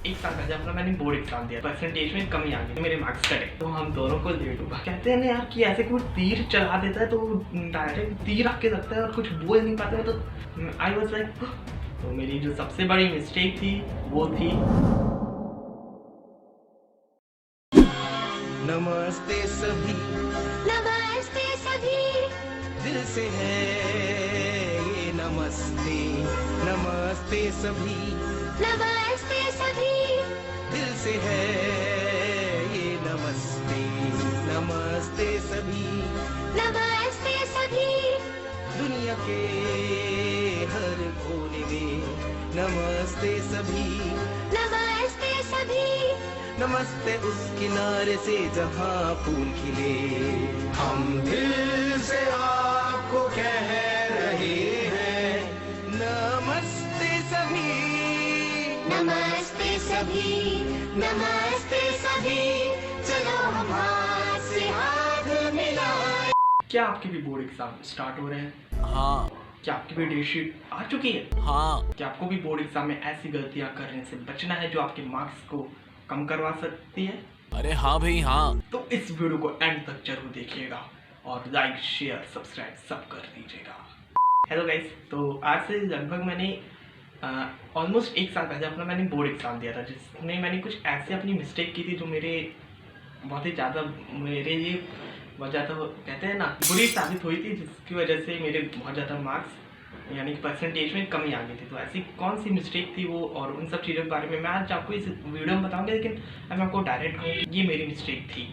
एक साल पहले अपना मैंने बोर्ड एग्जाम दिया, परसेंटेज में कमी आ गई, मेरे मार्क्स कटे, तो हम दोनों को लेट हुआ। कहते हैं ना यार कि ऐसे कोई तीर चला देता है तो डायरेक्ट तीर आके लगता है और कुछ बोल नहीं पाते हैं, तो आई वाज लाइक, तो मेरी जो सबसे बड़ी मिस्टेक थी वो थी नमस्ते सभी, नमस्ते सभी, दिल से है ये नमस्ते। नमस्ते सभी, नमस्ते सभी, दिल से है ये नमस्ते। नमस्ते सभी, नमस्ते सभी, दुनिया के हर कोने में नमस्ते सभी। नमस्ते सभी, नमस्ते उस किनारे से जहाँ फूल खिले। हम दिल से आपको कह रहे हैं नमस्ते सभी। नमस्ते सभी, नमस्ते सभी, चलो हम हाथ से हाथ मिलाएं। क्या आपके भी बोर्ड एग्जाम स्टार्ट हो रहे हैं? हाँ क्या आपकी भी डेट शीट आ चुकी है? हाँ क्या आपको भी बोर्ड एग्जाम में ऐसी गलतियां करने से बचना है जो आपके मार्क्स को कम करवा सकती है? अरे हाँ भाई हाँ। तो इस वीडियो को एंड तक जरूर देखिएगा और लाइक शेयर सब्सक्राइब सब कर दीजिएगा। हेलो गाइस, तो आज से लगभग मैंने ऑलमोस्ट एक साल पहले अपना मैंने बोर्ड एग्जाम दिया था, जिसमें मैंने कुछ ऐसे अपनी मिस्टेक की थी जो मेरे बहुत ही ज़्यादा मेरे लिए बहुत ज़्यादा कहते हैं ना बुरी साबित हुई थी, जिसकी वजह से मेरे बहुत ज़्यादा मार्क्स यानी कि परसेंटेज में कमी आ गई थी। तो ऐसी कौन सी मिस्टेक थी वो और उन सब चीज़ों के बारे में मैं आज आपको इस वीडियो में बताऊंगा, लेकिन मैं आपको डायरेक्ट कहूँ कि ये मेरी मिस्टेक थी।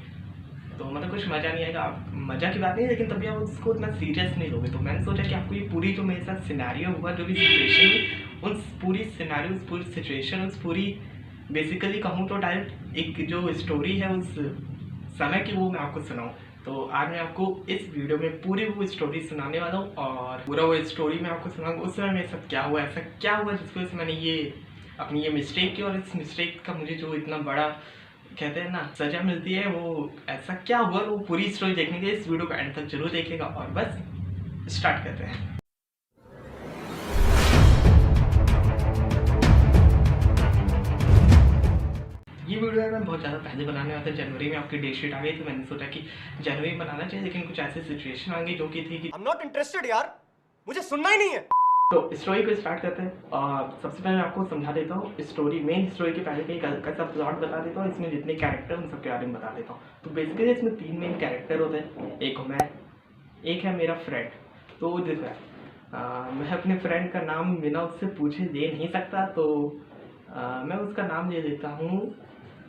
तो मतलब कुछ मज़ा नहीं आएगा, आप मज़ा की बात नहीं है, लेकिन तभी आप उसको इतना सीरियस नहीं लोगे। तो मैंने सोचा कि आपको ये पूरी जो मेरे साथ सिनेरियो हुआ, जो भी सिचुएशन हुई, उन पूरी सिनेरियो, उस पूरी सिचुएशन, उस पूरी बेसिकली कहूँ तो डायरेक्ट एक जो स्टोरी है उस समय की, वो मैं आपको सुनाऊँ। तो आज मैं आपको इस वीडियो में पूरी वो स्टोरी सुनाने वाला हूँ और पूरा वो स्टोरी मैं आपको सुनाऊंगा उस समय मेरे साथ क्या हुआ, ऐसा क्या हुआ जिसकी वजह से मैंने ये अपनी ये मिस्टेक की और इस मिस्टेक का मुझे जो इतना बड़ा कहते हैं ना सजा मिलती है, वो ऐसा क्या हुआ। वो पूरी स्टोरी देखने के लिए इस वीडियो को एंड तक जरूर देखिएगा और बस स्टार्ट करते हैं। ये वीडियो मैं बहुत ज़्यादा पहले बनाने वाला था, जनवरी में आपकी डेट शीट आ गई, तो मैंने सोचा कि जनवरी में बनाना चाहिए, लेकिन कुछ ऐसी सिचुएशन आ गई जो कि थी कि I'm not interested यार, मुझे सुनना ही नहीं है। तो स्टोरी को स्टार्ट करते हैं। और सबसे पहले मैं आपको समझा देता हूँ स्टोरी, मेन स्टोरी के पहले कहीं का प्लॉट बता देता हूँ, इसमें जितने कैरेक्टर उन सबके बारे में बता देता हूँ। तो बेसिकली इसमें 3 मेन कैरेक्टर होते हैं, एक हूँ मैं, एक है मेरा फ्रेंड। तो देखो मैं अपने फ्रेंड का नाम बिना उससे पूछे दे नहीं सकता, तो मैं उसका नाम ले लेता हूँ,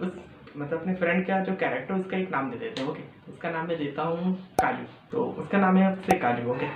उस मतलब अपने फ्रेंड का जो कैरेक्टर उसका एक नाम दे देते हैं। ओके, उसका नाम मैं देता हूँ काजू। तो उसका नाम है आपसे काजू। ओके,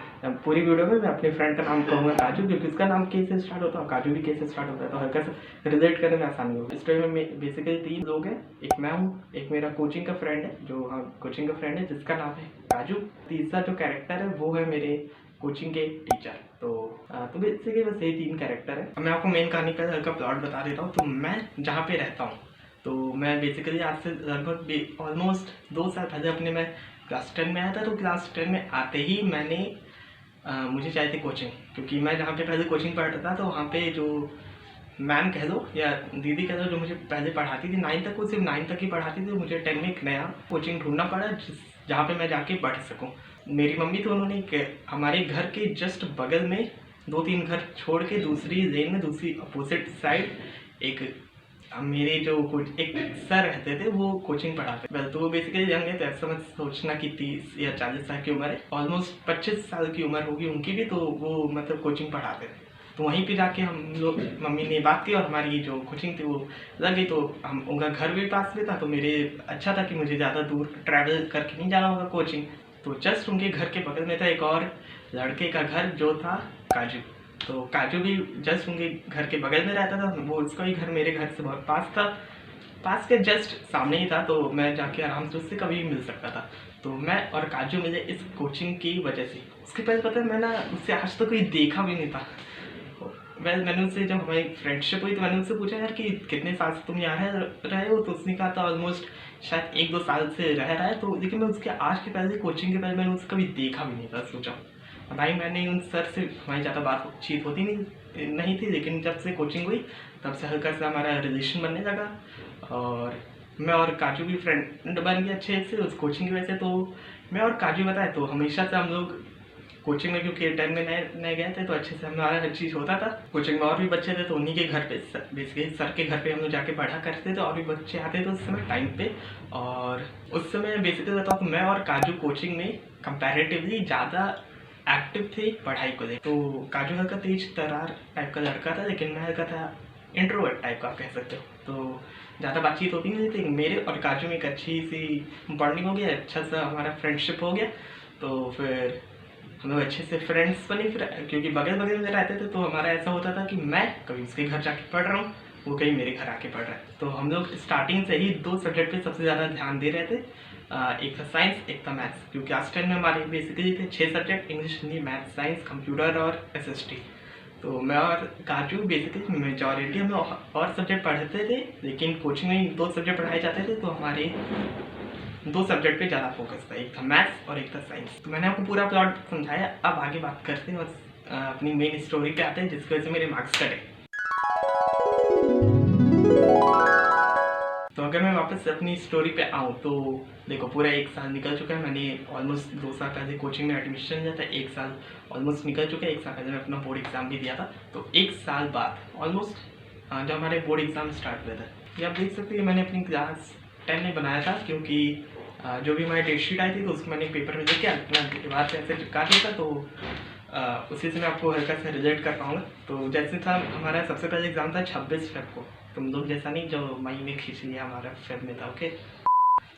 पूरी वीडियो में मैं अपने फ्रेंड का नाम कहूँगा काजू, क्योंकि उसका नाम के से स्टार्ट होता है, काजू भी के से स्टार्ट होता है, तो हल्का सा रिलेट करने में आसानी होगी। स्टोरी में बेसिकली 3 लोग हैं, एक मैं हूँ, एक मेरा कोचिंग का फ्रेंड है, जो हाँ कोचिंग का फ्रेंड है जिसका नाम है काजू, तीसरा जो कैरेक्टर है वो है मेरे कोचिंग के टीचर। तो बेसिकली बस यही 3 कैरेक्टर है। मैं आपको मेन कहानी का हल्का प्लॉट बता देता हूँ। तो मैं जहाँ पे रहता हूँ, तो मैं बेसिकली आज से लगभग ऑलमोस्ट 2 साल पहले अपने मैं क्लास 10 में आया था। तो क्लास 10 में आते ही मैंने मुझे चाहिए थी कोचिंग, क्योंकि मैं जहाँ पे पहले कोचिंग पढ़ता था, तो वहाँ पे जो मैम कह लो या दीदी कह लो जो मुझे पहले पढ़ाती थी 9 तक, वो सिर्फ 9 तक ही पढ़ाती थी। मुझे 10 में एक नया कोचिंग ढूंढना पड़ा जहाँ पे मैं जाके पढ़ सकूँ। मेरी मम्मी तो उन्होंने हमारे घर के जस्ट बगल में 2-3 घर छोड़ के दूसरी लेन में, दूसरी अपोजिट साइड एक मेरे जो एक सर रहते थे, वो कोचिंग पढ़ाते थे। तो वो बेसिकली यंग है, तो ऐसा मत सोचना कि 30 या 40 साल की उम्र है, ऑलमोस्ट 25 साल की उम्र होगी उनकी भी। तो वो मतलब कोचिंग पढ़ाते थे। तो वहीं पे जाके हम लोग, मम्मी ने बात की और हमारी जो कोचिंग थी वो लग गई। तो हम उनका घर भी पास में था, तो मेरे अच्छा था कि मुझे ज़्यादा दूर ट्रैवल करके नहीं जाना होगा कोचिंग। तो जस्ट उनके घर के बगल में था एक और लड़के का घर जो था काजू। तो काजू भी जस्ट उनके घर के बगल में रहता था, वो उसका ही घर मेरे घर से बहुत पास था, पास के जस्ट सामने ही था। तो मैं जाके आराम से उससे कभी भी मिल सकता था। तो मैं और काजू मिले इस कोचिंग की वजह से। उसके पहले पता है मैं ना उससे आज तक कोई देखा भी नहीं था। मैंने उससे जब हमारी फ्रेंडशिप हुई तो मैंने उससे पूछा यार कि कितने साल से तुम यहाँ रहे हो। तो उसने कहा था ऑलमोस्ट शायद 1-2 साल से रह रहा है। तो लेकिन मैं उसके आज के पहले कोचिंग के पहले मैंने उससे कभी देखा भी नहीं था। सोचा भाई मैंने उन सर से हमारी ज़्यादा बातचीत होती नहीं नहीं थी, लेकिन जब से कोचिंग हुई तब से हल्का सा हमारा रिलेशन बनने लगा और मैं और काजू भी फ्रेंड बन गए अच्छे से उस कोचिंग की वजह से। तो मैं और काजू बताए तो हमेशा से हम लोग कोचिंग में, क्योंकि 10 में नए गए थे तो अच्छे से हमारा हर चीज़ होता था। कोचिंग में और भी बच्चे थे तो उन्हीं के घर पे, बेसिकली सर के घर पे हम लोग जाके पढ़ा करते थे और भी बच्चे आते थे उस समय टाइम पे। और उस समय बेसिकली बताओ तो मैं और काजू कोचिंग में कंपैरेटिवली ज़्यादा एक्टिव थे पढ़ाई को लेकर। तो काजू हल्का तेज तरार टाइप का लड़का था, लेकिन मैं हल्का था इंट्रोवर्ट टाइप का, आप कह सकते हो। तो ज़्यादा बातचीत होती नहीं थी। मेरे और काजू में एक अच्छी सी बॉन्डिंग हो गया, अच्छा सा हमारा फ्रेंडशिप हो गया। तो फिर हम लोग अच्छे से फ्रेंड्स बने, फिर क्योंकि बगल बगल में रहते थे तो हमारा ऐसा होता था कि मैं कभी उसके घर जाके पढ़ रहा हूँ, वो कहीं मेरे घर आके पढ़ रहा है। तो हम लोग स्टार्टिंग से ही 2 सब्जेक्ट पे सबसे ज़्यादा ध्यान दे रहे थे, एक था साइंस, एक था मैथ्स। क्योंकि क्लास 10 में हमारे बेसिकली थे 6 subject, English, Hindi, maths, science, computer और SST। तो मैं और काजू बेसिकली मेजॉरिटी हम और सब्जेक्ट पढ़ते थे, लेकिन कोचिंग में 2 सब्जेक्ट पढ़ाए जाते थे तो हमारे 2 सब्जेक्ट पे ज़्यादा फोकस था, एक था मैथ्स और एक था साइंस। तो मैंने आपको पूरा प्लॉट समझाया, अब आगे बात करते हैं और अपनी मेन स्टोरी पे आते हैं जिसकी वजह से मेरे मार्क्स कटे। तो अगर मैं वापस अपनी स्टोरी पे आऊँ तो देखो पूरा 1 साल निकल चुका है। मैंने ऑलमोस्ट 2 साल पहले कोचिंग में एडमिशन लिया था, 1 साल ऑलमोस्ट निकल चुका है। 1 साल पहले मैं अपना बोर्ड एग्ज़ाम भी दिया था। तो 1 साल बाद ऑलमोस्ट जब हमारे बोर्ड एग्ज़ाम स्टार्ट हुए थे, ये आप देख सकते हैं मैंने अपनी क्लास 10 में बनाया था, क्योंकि जो भी हमारी डेट शीट आई थी तो उसको मैंने पेपर में देख के अपना दीवार से ऐसे चिपका दिया था। तो उसी से मैं आपको हल्का सा रिलेट कर पाऊँगा। तो जैसे था हमारा सबसे पहले एग्ज़ाम था 26 फेब को, तुम लोग जैसा नहीं जो मई में खींच लिया, हमारा फेब में था। ओके,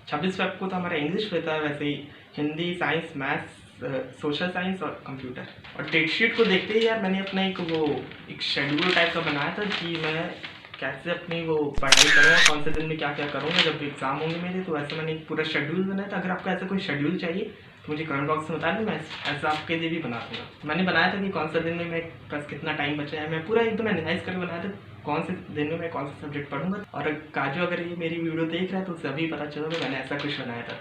26 फेब को तो हमारा इंग्लिश में था, वैसे ही Hindi, science, maths, social science और कंप्यूटर। और डेट शीट को देखते ही यार मैंने अपना एक शेड्यूल टाइप का बनाया था कि मैं कैसे अपनी वो पढ़ाई करूँगा, कौन से दिन में क्या क्या करूँगा जब एग्ज़ाम होंगे मेरे। तो ऐसे मैंने एक पूरा शेड्यूल बनाया था। अगर आपको ऐसा कोई शेड्यूल चाहिए तो मुझे कमेंट बॉक्स में बताना, मैं ऐसा आपके लिए भी बना दूँगा। मैंने बनाया था कि कौन सा दिन में मैं बस कितना टाइम बचा है, मैं पूरा एकदम एनालाइज करके बनाया था कौन से दिन में मैं कौन सा सब्जेक्ट पढ़ूंगा। और काजू अगर ये मेरी वीडियो देख रहा है तो उसे अभी पता चला कि मैंने ऐसा कुछ बनाया था।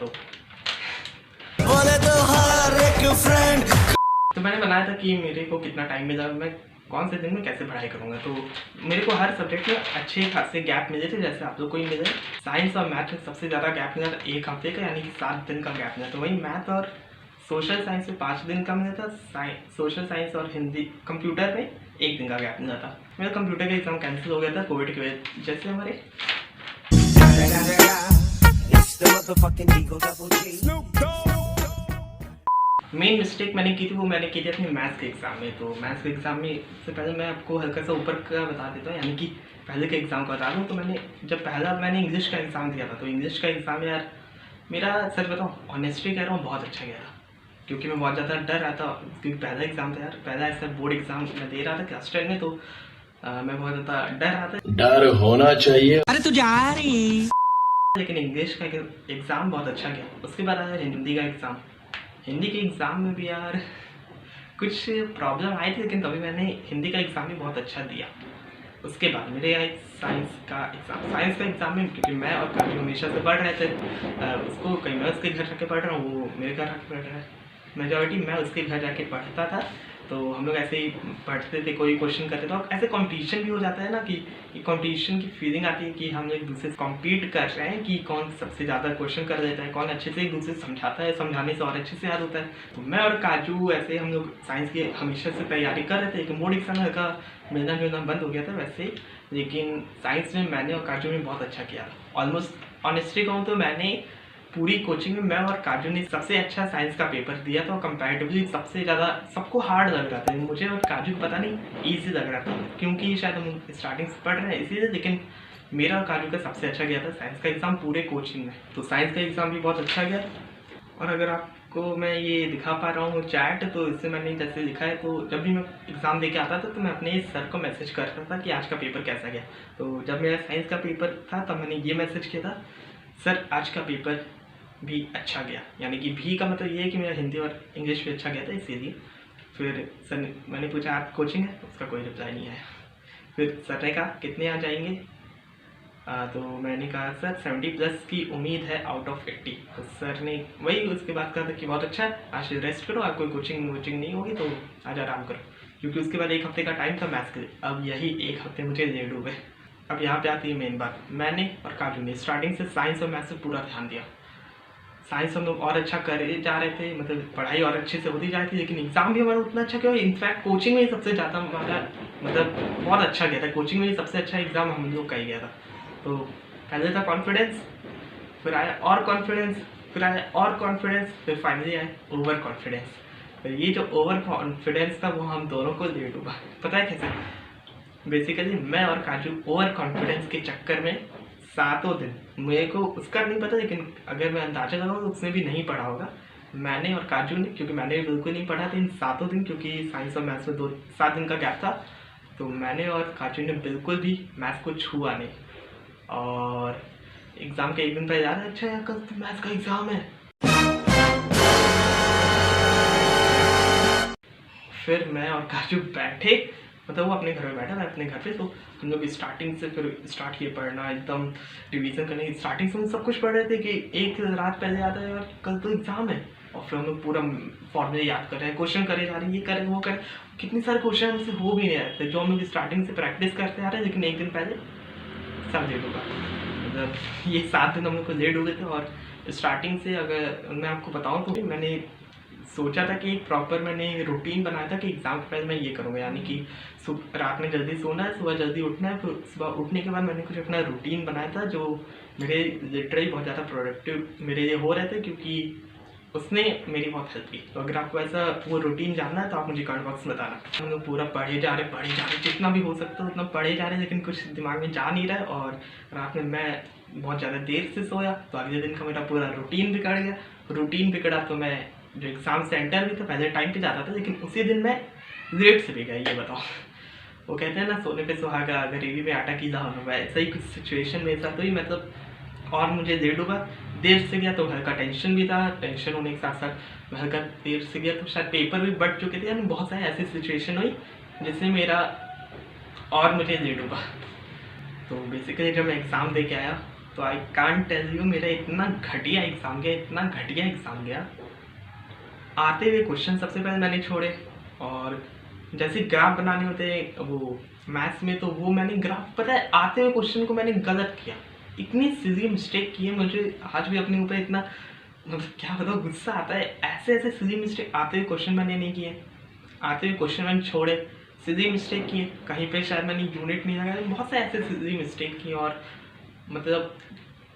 तो मैंने बनाया था कि मेरे को कितना टाइम मिला, मैं कौन से दिन में कैसे पढ़ाई करूँगा। तो मेरे को हर सब्जेक्ट में अच्छे खासे गैप मिले थे, जैसे आप लोग को ही मिले। साइंस और मैथ में सबसे ज़्यादा गैप मिला था 1 हफ्ते का, यानी कि 7 दिन का गैप मिला। तो वही मैथ और सोशल साइंस में 5 दिन का मिला था, सोशल साइंस और हिंदी कंप्यूटर में 1 दिन का गैप मिला था। मेरा कंप्यूटर का एग्ज़ाम कैंसिल हो गया था कोविड की वजह से हमारे। मेन मिस्टेक मैंने की थी वो मैंने की थी अपने मैथ्स के एग्ज़ाम में। तो मैथ्स के एग्ज़ाम में से पहले मैं आपको हल्का सा ऊपर का बता देता हूँ, यानी कि पहले के एग्ज़ाम का बता दूँ। तो मैंने इंग्लिश का एग्ज़ाम दिया था, तो इंग्लिश का एग्ज़ाम यार मेरा सच बताऊँ ऑनेस्टली कह रहा हूँ बहुत अच्छा गया था, क्योंकि मैं बहुत ज़्यादा डर रहा था, क्योंकि पहला एग्ज़ाम था यार, पहला ऐसा बोर्ड एग्ज़ाम मैं दे रहा था क्लास 10 में। तो मैं बहुत ज़्यादा डर रहा था। डर होना चाहिए। अरे तू जा रही, लेकिन इंग्लिश का एग्ज़ाम बहुत अच्छा गया। उसके बाद आया हिंदी का एग्ज़ाम। हिंदी के एग्ज़ाम में भी यार कुछ प्रॉब्लम आई थी, लेकिन तभी मैंने हिंदी का एग्ज़ाम भी बहुत अच्छा दिया। उसके बाद मेरे आए साइंस का एग्ज़ाम में, क्योंकि मैं और काफी हमेशा से पढ़ रहे थे, उसको कहीं मैं उसके घर जाके पढ़ रहा हूँ, वो मेरे घर जाके पढ़ रहा है, मेजॉरिटी मैं उसके घर जाके पढ़ता था। तो हम लोग ऐसे ही पढ़ते थे, कोई क्वेश्चन करते थे, और ऐसे कंपटीशन भी हो जाता है ना कि कंपटीशन की फीलिंग आती है कि हम एक दूसरे से कॉम्पीट कर रहे हैं कि कौन सबसे ज़्यादा क्वेश्चन कर देता है, कौन अच्छे से एक दूसरे से समझाता है, समझाने से और अच्छे से याद होता है। तो मैं और काजू ऐसे हम लोग साइंस की हमेशा से तैयारी कर रहे थे। एक बोर्ड एग्जाम का मिलना जुलना बंद हो गया था वैसे ही, लेकिन साइंस में मैंने और काजू ने बहुत अच्छा किया। ऑलमोस्ट ऑनेस्टली कहूँ तो मैंने पूरी कोचिंग में मैं और काजू ने सबसे अच्छा साइंस का पेपर दिया था, और कंपैरेटिवली सबसे ज़्यादा सबको हार्ड लग रहा था। मुझे और काजू को पता नहीं ईजी लग रहा था, क्योंकि शायद हम स्टार्टिंग से पढ़ रहे हैं इसीलिए, लेकिन मेरा और काजू का सबसे अच्छा गया था साइंस का एग्ज़ाम पूरे कोचिंग में। तो साइंस का एग्ज़ाम भी बहुत अच्छा गया। और अगर आपको मैं ये दिखा पा रहा हूँ चैट, तो इससे मैंने जैसे लिखा है, तो जब भी मैं एग्ज़ाम दे के आता था तो मैं अपने सर को मैसेज करता था कि आज का पेपर कैसा गया। तो जब मेरा साइंस का पेपर था तब मैंने ये मैसेज किया था, सर आज का पेपर भी अच्छा गया, यानी कि भी का मतलब ये है कि मेरा हिंदी और इंग्लिश भी अच्छा गया था, इसीलिए। फिर सर मैंने पूछा आप कोचिंग है, उसका कोई रिप्लाई नहीं आया। फिर सर ने कहा कितने आ जाएंगे, तो मैंने कहा सर 70+ की उम्मीद है आउट ऑफ 80। तो सर ने वही उसके बाद कहा था कि बहुत अच्छा है, आज रेस्ट करो, आप कोई कोचिंग नहीं होगी तो आज आराम करो। क्योंकि उसके बाद 1 हफ्ते का टाइम था मैथ्स के लिए। अब यही 1 हफ्ते मुझे ले डूबे। अब यहाँ पे आती है मेन बात, मैंने और काजू ने स्टार्टिंग से साइंस और मैथ्स पे पूरा ध्यान दिया। साइंस हम लोग और अच्छा कर जा रहे थे, मतलब पढ़ाई और अच्छे से होती जा रही थी, लेकिन एग्ज़ाम भी हमारा उतना अच्छा क्यों, इनफैक्ट कोचिंग में ही सबसे ज़्यादा हमारा मतलब बहुत अच्छा गया था। कोचिंग में ही सबसे अच्छा एग्ज़ाम हम लोग का ही गया था। तो पहले था कॉन्फिडेंस, फिर आया और कॉन्फिडेंस, फिर आया और कॉन्फिडेंस, फिर फाइनली आया ओवर कॉन्फिडेंस। तो ये जो ओवर कॉन्फिडेंस था वो हम दोनों को ले डूबा। पता है कैसे? बेसिकली मैं और काजू ओवर कॉन्फिडेंस के चक्कर में 7 दिन, मेरे को उसका नहीं पता, लेकिन अगर मैं अंदाजा लगाऊँ तो उसने भी नहीं पढ़ा होगा। मैंने और काजू ने, क्योंकि मैंने बिल्कुल नहीं पढ़ा था इन 7 दिन, क्योंकि साइंस और मैथ्स में 7 दिन का गैप था। तो मैंने और काजू ने बिल्कुल भी मैथ्स को छुआ नहीं। और एग्ज़ाम के 1 दिन पहले यार, अच्छा यार कल तो मैथ्स का एग्ज़ाम है। फिर मैं और काजू बैठे, मतलब वो अपने घर में बैठा, मैं अपने घर पे। तो हम लोग स्टार्टिंग से फिर स्टार्ट किए पढ़ना, एकदम रिवीजन करने। स्टार्टिंग से हम सब कुछ पढ़ रहे थे कि एक रात पहले याद है यार कल तो एग्ज़ाम है। और फिर हम लोग पूरा फॉर्मूले याद कर रहे हैं, क्वेश्चन करे जा रहे हैं, ये करें वो करें। कितने सारे क्वेश्चन हमसे हो भी नहीं रहे थे जो हम लोग स्टार्टिंग से प्रैक्टिस करते आ रहे हैं, लेकिन 1 दिन पहले सब लेट होगा। मतलब ये 7 दिन हम लोग को लेट हो गए थे। और स्टार्टिंग से अगर मैं आपको बताऊँ तो मैंने सोचा था कि एक प्रॉपर मैंने रूटीन बनाया था कि एग्ज़ाम के पहले मैं ये करूँगा, यानी कि रात में जल्दी सोना है, सुबह जल्दी उठना है। फिर सुबह उठने के बाद मैंने कुछ अपना रूटीन बनाया था जो मेरे लिटरली बहुत ज़्यादा प्रोडक्टिव मेरे लिए हो रहे थे, क्योंकि उसने मेरी बहुत हेल्प की। तो अगर आपको ऐसा वो रूटीन जानना है तो आप मुझे कमेंट बॉक्स में बताना। हम लोग पूरा पढ़े जा रहे, जितना भी हो सकता है उतना पढ़े जा रहे, लेकिन कुछ दिमाग में जा नहीं रहा है। और रात में मैं बहुत ज़्यादा देर से सोया, तो अगले दिन का मेरा पूरा रूटीन बिगड़ गया। रूटीन बिगड़ा तो मैं जो एग्ज़ाम सेंटर भी था पहले टाइम पे जाता था, लेकिन उसी दिन मैं लेट से भी गया। ये बताओ, वो कहते हैं ना सोने पे सुहागा, गरीबी में आटा कीला होना, वैसा ही कुछ सिचुएशन मेरे साथ हुई। मतलब और मुझे लेट होगा, देर से गया तो घर का टेंशन भी था, टेंशन होने के साथ साथ घर का देर से गया तो शायद पेपर भी बढ़ चुके थे, यानी बहुत सारी ऐसी सिचुएशन हुई जिससे मेरा और मुझे लेट होगा। तो बेसिकली जब मैं एग्ज़ाम दे के आया तो आई कांट टेल यू, मेरा इतना घटिया एग्ज़ाम गया, इतना घटिया एग्ज़ाम गया। आते हुए क्वेश्चन सबसे पहले मैंने छोड़े, और जैसे ग्राफ बनाने होते हैं वो मैथ्स में, तो वो मैंने ग्राफ, पता है आते हुए क्वेश्चन को मैंने गलत किया। इतनी सीधी मिस्टेक की है, मुझे आज भी अपने ऊपर इतना मतलब क्या बताऊँ गुस्सा आता है। ऐसे ऐसे सीधी मिस्टेक आते हुए क्वेश्चन मैंने नहीं किए, आते हुए क्वेश्चन मैंने छोड़े, सीधी मिस्टेक किए, कहीं पे शायद मैंने यूनिट नहीं लगाया, बहुत सारे ऐसे सीधी मिस्टेक की। और मतलब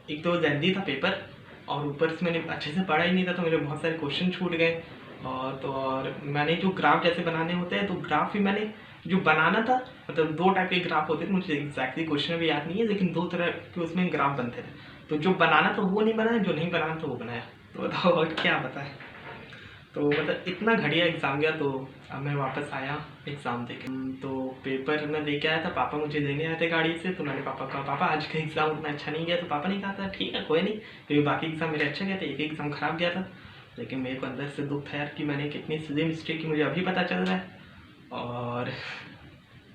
एक तो जल्दी था पेपर, और ऊपर से मैंने अच्छे से पढ़ा ही नहीं था, तो मेरे बहुत सारे क्वेश्चन छूट गए। और मैंने जो ग्राफ जैसे बनाने होते हैं, तो ग्राफ भी मैंने जो बनाना था, मतलब 2 टाइप के ग्राफ होते थे, मुझे एग्जैक्टली क्वेश्चन भी याद नहीं है, लेकिन 2 तरह के उसमें ग्राफ बनते थे। तो जो बनाना था वो नहीं बनाया, जो नहीं बनाना था वो बनाया। तो बताओ और क्या बताएं। तो मतलब इतना घटिया एग्ज़ाम गया। तो अब मैं वापस आया एग्ज़ाम दे के, तो पेपर मैं दे के आया था, पापा मुझे लेने आए थे गाड़ी से। तो मैंने पापा कहा पापा आज का एग्ज़ाम उतना अच्छा नहीं गया। तो पापा ने कहा था ठीक है कोई नहीं, क्योंकि बाकी एग्ज़ाम मेरे अच्छे गए थे, एक एग्ज़ाम ख़राब गया था। लेकिन मेरे को अंदर से दुख था यार कि मैंने कितनी सीधी मिस्टेक की, मुझे अभी पता चल रहा है। और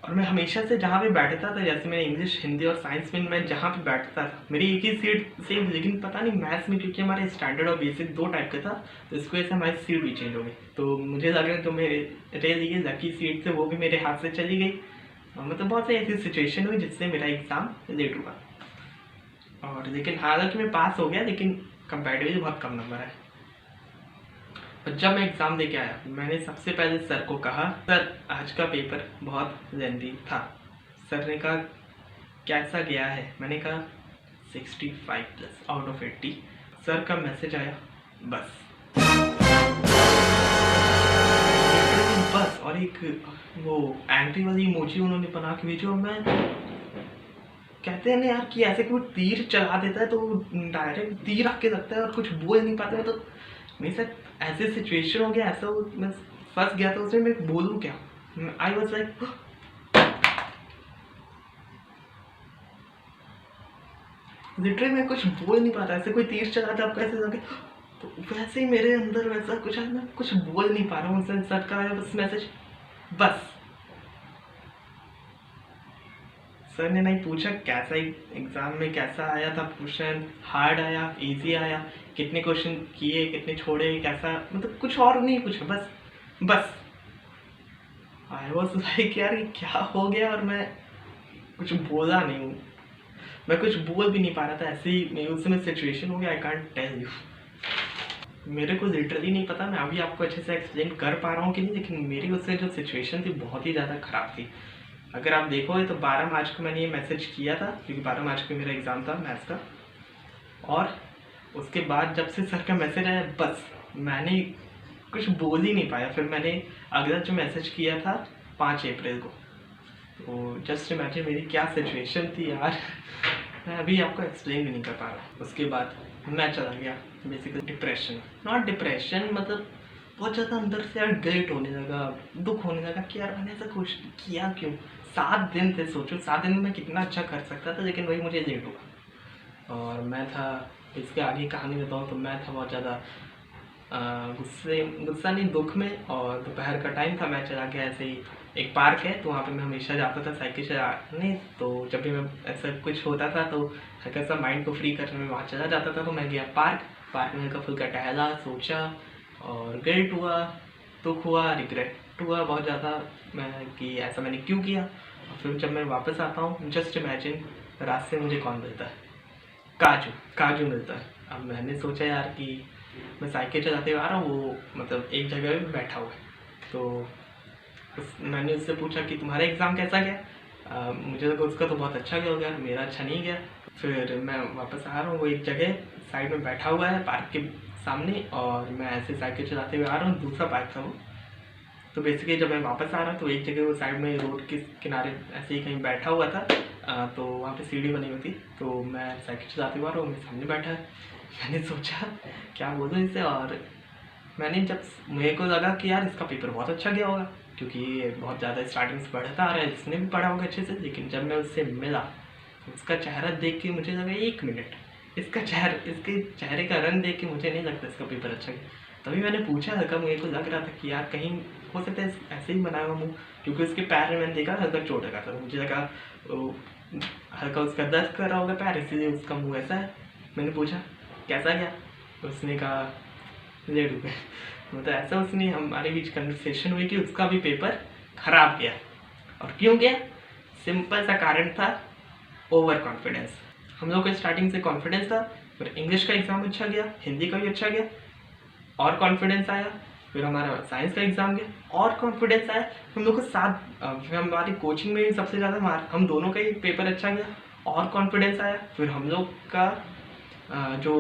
मैं हमेशा से जहाँ पे बैठता था, जैसे मैं इंग्लिश, हिंदी और साइंस में मैं जहाँ पे बैठता था मेरी एक ही सीट सेम, लेकिन पता नहीं मैथ्स में क्योंकि हमारे स्टैंडर्ड और बेसिक 2 टाइप का था, तो इसकी वजह से हमारी सीट भी चेंज हो गई। तो मुझे लगा जो मेरे ये लकी सीट थी वो भी मेरे हाथ से चली गई। मतलब बहुत सारी ऐसी सिचुएशन हुई जिससे मेरा एग्ज़ाम लेट हुआ। और लेकिन हालांकि मैं पास हो गया, लेकिन कंपैरेटिवली बहुत कम नंबर है। और जब मैं एग्ज़ाम दे के आया, मैंने सबसे पहले सर को कहा सर आज का पेपर बहुत लेंथी था। सर ने कहा कैसा गया है? मैंने कहा 65+ आउट ऑफ 80। सर का मैसेज आया बस। बस और एक वो एंट्री वाली इमोजी उन्होंने बना के भेजी। और मैं कहते हैं ना यार कि ऐसे कोई तीर चला देता है तो डायरेक्ट तीर आके लगता है और कुछ बोल नहीं पाते। तो मेरे साथ ऐसे सिचुएशन हो गया, ऐसा मैं फंस गया था उसमें, मैं बोलूँ क्या? आई वॉज लाइक लिटरली मैं कुछ बोल नहीं पाता। ऐसे कोई तीर चला था, आप कैसे लगे, तो वैसे ही मेरे अंदर वैसा कुछ है, मैं कुछ बोल नहीं पा रहा हूँ। सर का आया बस मैसेज बस। सर ने नहीं पूछा कैसा एग्ज़ाम में कैसा आया था क्वेश्चन, हार्ड आया, इजी आया, कितने क्वेश्चन किए, कितने छोड़े, कैसा, मतलब कुछ और नहीं पूछा, बस। आई वॉज लाइक यार ये क्या हो गया, और मैं कुछ बोला नहीं हूँ, मैं कुछ बोल भी नहीं पा रहा था, ऐसे ही मेरी उस समय सिचुएशन हो गया। आई कांट टेल यू, मेरे को लिटरली नहीं पता मैं अभी आपको अच्छे से एक्सप्लेन कर पा रहा हूँ कि नहीं, लेकिन मेरी उससे जो सिचुएशन थी बहुत ही ज़्यादा ख़राब थी। अगर आप देखोगे तो 12 मार्च को मैंने ये मैसेज किया था, क्योंकि 12 मार्च को मेरा एग्ज़ाम था मैथ्स का, और उसके बाद जब से सर का मैसेज आया बस मैंने कुछ बोल ही नहीं पाया। फिर मैंने अगला जो मैसेज किया था 5 अप्रैल को, तो जस्ट इमेजिन मेरी क्या सिचुएशन थी यार, मैं अभी आपको एक्सप्लेन भी नहीं कर पा रहा। उसके बाद मैं चला गया बेसिकली डिप्रेशन, नॉट डिप्रेशन, मतलब बहुत ज़्यादा अंदर से यार गिल्ट होने लगा, दुख होने लगा कि यार मैंने ऐसा कुछ किया क्यों। 7 दिन थे, सोचो 7 दिन में मैं कितना अच्छा कर सकता था, लेकिन वही मुझे लेट हुआ। और मैं था, इसके आगे कहानी बताऊँ तो मैं था बहुत ज़्यादा गुस्सा नहीं दुख में। और दोपहर का टाइम था, मैं चला गया ऐसे ही, एक पार्क है तो वहाँ पे मैं हमेशा जाता था साइकिल चलाने, तो जब भी मैं ऐसा कुछ होता था तो हल्का सा माइंड को फ्री करने में वहाँ चला जाता था। तो मैं गया पार्क में हल्का फुल्का टहला, सोचा, और गिल्ट हुआ, दुख हुआ, रिग्रेट हुआ बहुत ज़्यादा मैं कि ऐसा मैंने क्यों किया। और फिर जब मैं वापस आता हूँ, जस्ट इमेजिन रास्ते में मुझे कौन मिलता है, काजू मिलता है। अब मैंने सोचा यार कि मैं साइकिल चलाते हुए आ रहा हूँ, वो मतलब एक जगह पे बैठा हुआ है, तो मैंने उससे पूछा कि तुम्हारा एग्ज़ाम कैसा गया। मुझे लगा उसका तो बहुत अच्छा गया होगा, मेरा अच्छा नहीं गया। फिर मैं वापस आ रहा हूँ, वो एक जगह साइड में बैठा हुआ है पार्क के सामने, और मैं ऐसे साइकिल चलाते हुए आ रहा हूँ, दूसरा पार्क था वो। तो बेसिकली जब मैं वापस आ रहा हूँ तो एक जगह वो साइड में रोड के किनारे ऐसे ही कहीं बैठा हुआ था, तो वहाँ पे सीढ़ी बनी हुई थी, तो मैं साइकिल चलाते हुआ आ रहा हूँ, मेरे सामने बैठा है। मैंने सोचा क्या बोलूँ इसे, और मैंने जब मेरे को लगा कि यार इसका पेपर बहुत अच्छा गया होगा, क्योंकि ये बहुत ज़्यादा स्टार्टिंग से पढ़ता आ रहा है, इसने भी पढ़ा होगा अच्छे से। लेकिन जब मैं उससे मिला, उसका चेहरा देख के मुझे लगा 1 मिनट, इसके चेहरे का रंग देख के मुझे नहीं लगता इसका पेपर अच्छा गया। तभी मैंने पूछा हल्का, मेरे को लग रहा था कि यार कहीं हो सकता है ऐसे ही बनाया हुआ मुँह, क्योंकि उसके पैर में मैंने देखा हल्का चोट लगा था, मुझे लगा हल्का उसका दर्द कर रहा होगा पैर, इसीलिए उसका मुँह ऐसा है। मैंने पूछा कैसा गया, उसने कहा 1.5 रुपये, मतलब ऐसा उसने हमारे बीच कन्वर्सेशन हुई कि उसका भी पेपर खराब गया। और क्यों गया, सिंपल सा कारण था, ओवर कॉन्फिडेंस। हम लोग को स्टार्टिंग से कॉन्फिडेंस था, फिर इंग्लिश का एग्ज़ाम अच्छा गया, हिंदी का भी अच्छा गया, और कॉन्फिडेंस आया। फिर हमारा साइंस का एग्ज़ाम गया और कॉन्फिडेंस आया। हम लोग को फिर हमारी कोचिंग में भी सबसे ज़्यादा हम दोनों का ही पेपर अच्छा गया और कॉन्फिडेंस आया। फिर हम लोग का जो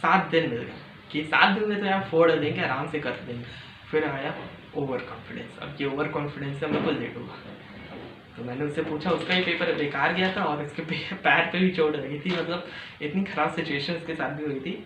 7 दिन मिल गया कि 7 दिन में तो यार फोड़ देंगे, आराम से कर देंगे। फिर आया ओवर कॉन्फिडेंस। अब ये ओवर कॉन्फिडेंस से हम लोग को लेट हुआ, तो मैंने उससे पूछा, उसका ही पेपर बेकार गया था और इसके पैर पे भी चोट लगी थी, मतलब इतनी ख़राब सिचुएशन उसके साथ भी हुई थी।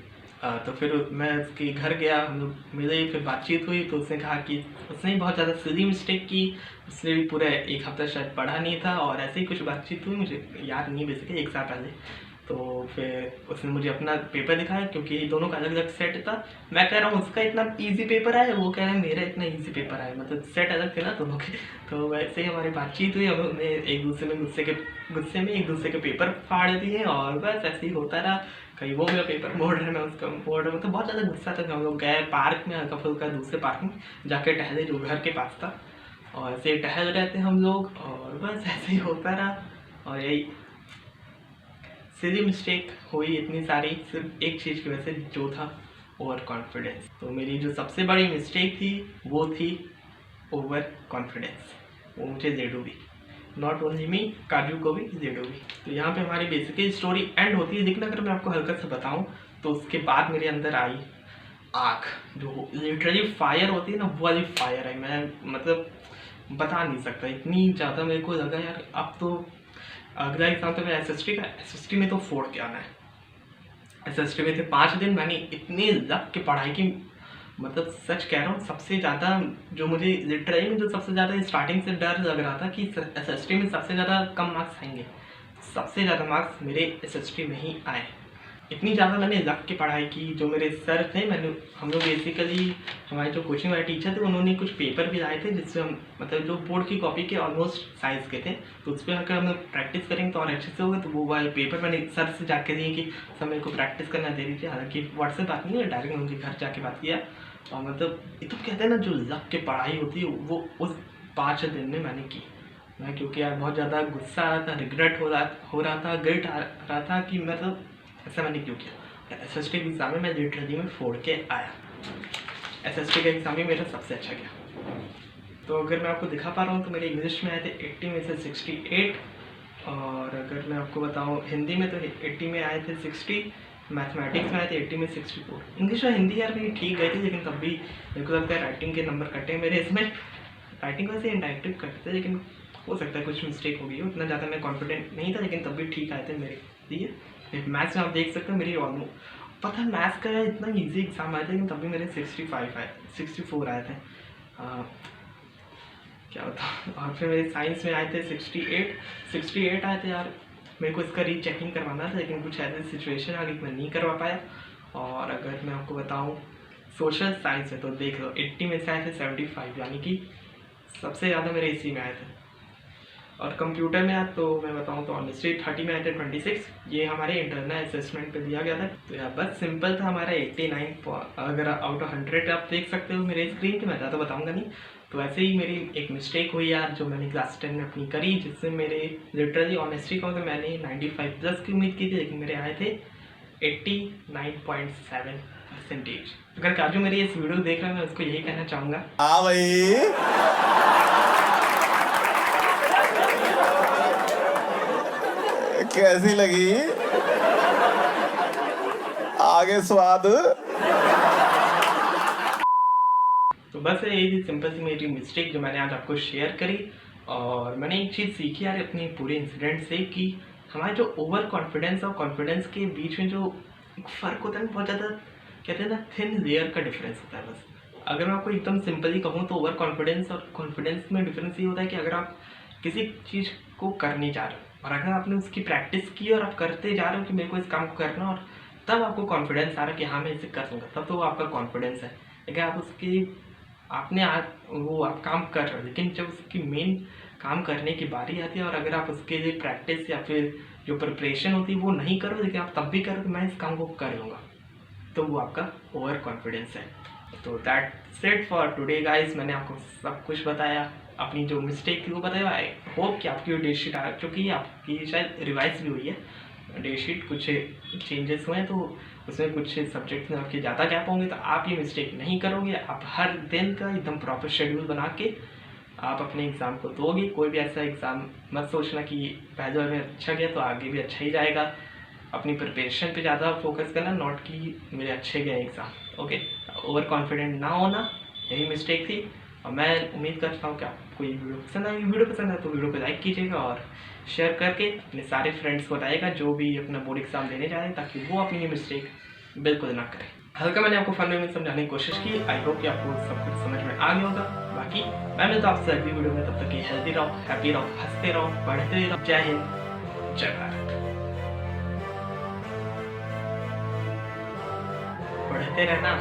तो फिर मैं उसके घर गया, हम लोग मिले, फिर बातचीत हुई, तो उसने कहा कि उसने बहुत ज़्यादा सिली मिस्टेक की, उसने भी पूरा 1 हफ्ता शायद पढ़ा नहीं था, और ऐसे ही कुछ बातचीत हुई, मुझे याद नहीं बेसिकली 1 साल पहले। तो फिर उसने मुझे अपना पेपर दिखाया, क्योंकि दोनों का अलग अलग सेट था। मैं कह रहा हूँ उसका इतना ईजी पेपर आया, वो कह रहे हैं मेरा इतना ईजी पेपर आया, मतलब सेट अलग थे ना दोनों के। तो वैसे ही हमारी बातचीत हुई, हमने एक दूसरे में गुस्से में एक दूसरे के पेपर फाड़ दिए, और बस ऐसे ही होता रहा। कहीं वो मेरा पेपर मोड़ रहे, मैं उसका मोड़ रहा हूँ, तो बहुत ज़्यादा गुस्सा था। हम लोग गए पार्क में, हल्का फुल्का दूसरे पार्क में जाके टहले जो घर के पास था, और ऐसे टहल रहे थे हम लोग, और बस ऐसे ही होता रहा। और यही सिली मिस्टेक हुई इतनी सारी, सिर्फ एक चीज़ की वजह से, जो था ओवर कॉन्फिडेंस। तो मेरी जो सबसे बड़ी मिस्टेक थी वो थी ओवर कॉन्फिडेंस, वो मुझे ले डूबी, नॉट ओनली मी, काजू को भी ले डूबी। तो यहाँ पे हमारी बेसिकली स्टोरी एंड होती है, लेकिन अगर मैं आपको हल्का सा बताऊँ तो उसके बाद मेरे अंदर आई आग, जो लिटरली फायर होती है ना, वो वाली फायर आई। मैं मतलब बता नहीं सकता, इतनी ज़्यादा मेरे को लगा यार अब तो अगला एग्जाम तो मेरा SST में तो फोड़ के आना है। SST में थे 5 दिन, मैंने इतनी लग के पढ़ाई की, मतलब सच कह रहा हूँ, सबसे ज़्यादा जो मुझे लिटरली में जो सबसे ज़्यादा स्टार्टिंग से डर लग रहा था कि SST में सबसे ज़्यादा कम मार्क्स आएंगे, सबसे ज़्यादा मार्क्स मेरे SST में ही आए। इतनी ज़्यादा मैंने लग के पढ़ाई की। जो मेरे सर थे, हम लोग बेसिकली हमारे जो कोचिंग वाले टीचर थे, उन्होंने कुछ पेपर भी लाए थे, जिससे हम मतलब जो बोर्ड की कॉपी के ऑलमोस्ट साइज़ के थे, तो उस पर अगर हम प्रैक्टिस करेंगे तो और अच्छे से होगा। तो वो वाले पेपर मैंने सर से जाके दिए कि सर मेरे को प्रैक्टिस करना दे दीजिए। हालांकि व्हाट्सएप बात नहीं है, डायरेक्ट उनके घर जाके बात किया। और मतलब ये तो कहते हैं ना, जो लग के पढ़ाई होती है वो 5 दिन में मैंने की। मैं क्योंकि यार बहुत ज़्यादा गुस्सा आ रहा था, रिग्रेट हो रहा था, गिल्ट आ रहा था कि मतलब ऐसा मैंने क्यों किया। SST के एग्ज़ाम में मैं लिटरली में 4 के आया। SST का एग्ज़ाम भी मेरा सबसे अच्छा गया। तो अगर मैं आपको दिखा पा रहा हूँ तो मेरे इंग्लिश में आए थे 80 में से 68, और अगर मैं आपको बताऊँ हिंदी में तो 80 में आए थे 60, मैथमेटिक्स में आए थे 80 में 64। इंग्लिश और हिंदी यार मेरी ठीक गई थी, लेकिन तब भी मेरे को लगता है राइटिंग के नंबर कटे मेरे इसमें। राइटिंग वैसे इंडायरेक्टिव कटते थे, लेकिन हो सकता है कुछ मिस्टेक हो गई हो, उतना ज़्यादा मैं कॉन्फिडेंट नहीं था, लेकिन तब भी ठीक आए थे मेरे लिए। मैथ्स में आप देख सकते हो मेरी ऑलमोस्ट पता है मैथ्स का इतना ईजी एग्ज़ाम आए थे, लेकिन तब भी मेरे 64 आए थे। क्या बताऊँ। और फिर मेरे साइंस में आए थे 68 आए थे यार। मेरे को इसका रीचेकिंग करवाना था, लेकिन कुछ ऐसी सिचुएशन आ गई मैं नहीं करवा पाया। और अगर मैं आपको बताऊँ सोशल साइंस में तो देख लो 80 में से आए थे 75, यानी कि सबसे ज़्यादा मेरे इसी में आए थे। और कंप्यूटर में तो मैं बताऊँ तो ऑनेस्टली 30 में आए थे 26। ये हमारे इंटरनल असेसमेंट पे दिया गया था। तो यार बस सिंपल था हमारा 89, अगर आउट ऑफ 100 आप देख सकते हो मेरे स्क्रीन पे, मैं ज़्यादा बताऊँगा नहीं। तो ऐसे ही मेरी एक मिस्टेक हुई यार जो मैंने क्लास 10 में अपनी करी, जिससे मेरे लिटरली ऑनेस्टली कहूँ तो मैंने 95 प्लस की उम्मीद की थी, लेकिन मेरे आए थे 89.7%। अगर काजू मेरी इस वीडियो देख रहा है मैं उसको यही कहना चाहूँगा, हाँ भाई, कैसी लगी आगे स्वाद। तो बस यही थी सिंपल सी मेरी मिस्टेक जो मैंने आज आपको शेयर करी। और मैंने एक चीज़ सीखी यार अपनी पूरे इंसिडेंट से कि हमारे जो ओवर कॉन्फिडेंस और कॉन्फिडेंस के बीच में जो एक फ़र्क होता है बहुत ज़्यादा, कहते हैं ना थिन लेयर का डिफरेंस होता है। बस अगर मैं आपको एकदम सिंपली कहूँ तो ओवर कॉन्फिडेंस और कॉन्फिडेंस में डिफरेंस ये होता है कि अगर आप किसी चीज़ को करने जा रहे हो और अगर आपने उसकी प्रैक्टिस की और आप करते जा रहे हो कि मेरे को इस काम को करना, और तब आपको कॉन्फिडेंस आ रहा है कि हाँ मैं इसे कर लूँगा, तब तो वो आपका कॉन्फिडेंस है। लेकिन आप उसकी आपने आज वो आप काम कर रहे हो, लेकिन जब उसकी मेन काम करने की बारी आती है और अगर आप उसके लिए प्रैक्टिस या फिर जो प्रिपरेशन होती है वो नहीं करो, लेकिन आप तब भी करो कि मैं इस काम को कर लूँगा, तो वो आपका ओवर कॉन्फिडेंस है। तो that's it for today guys. मैंने आपको सब कुछ बताया, अपनी जो मिस्टेक थी वो बताया। आई होप कि आपकी डेट शीट आ चुकी है, आपकी शायद रिवाइज भी हुई है डेट शीट, कुछ चेंजेस हुए हैं तो उसमें कुछ सब्जेक्ट्स में आपके ज़्यादा गैप होंगे, तो आप ये मिस्टेक नहीं करोगे। आप हर दिन का एकदम प्रॉपर शेड्यूल बना के आप अपने एग्ज़ाम को दोगे। कोई भी ऐसा एग्ज़ाम मत सोचना कि पहले बार में अच्छा गया तो आगे भी अच्छा ही जाएगा। अपनी प्रिपरेशन पे ज़्यादा फोकस करना, नॉट कि मेरे अच्छे गए एग्ज़ाम। ओके, ओवर कॉन्फिडेंट ना होना, यही मिस्टेक थी। और मैं उम्मीद करता हूँ कि आपको ये वीडियो पसंद आएगी। वीडियो पसंद आए तो वीडियो को लाइक कीजिएगा और शेयर करके अपने सारे फ्रेंड्स को बताइएगा जो भी अपना बोर्ड एग्ज़ाम देने जा रहे हैं, ताकि वो अपनी ये मिस्टेक बिल्कुल ना करें। हल्का मैंने आपको फन में समझाने की कोशिश की। आई होप कि आपको सब कुछ समझ में आ गया होगा। बाकी मैं मिलता हूँ आपसे अगली वीडियो में, तब तक हेल्दी रहो, हैप्पी रहो, हंसते रहो, पढ़ते रहो। जय हिंद, जय भारत। पढ़ते रहना।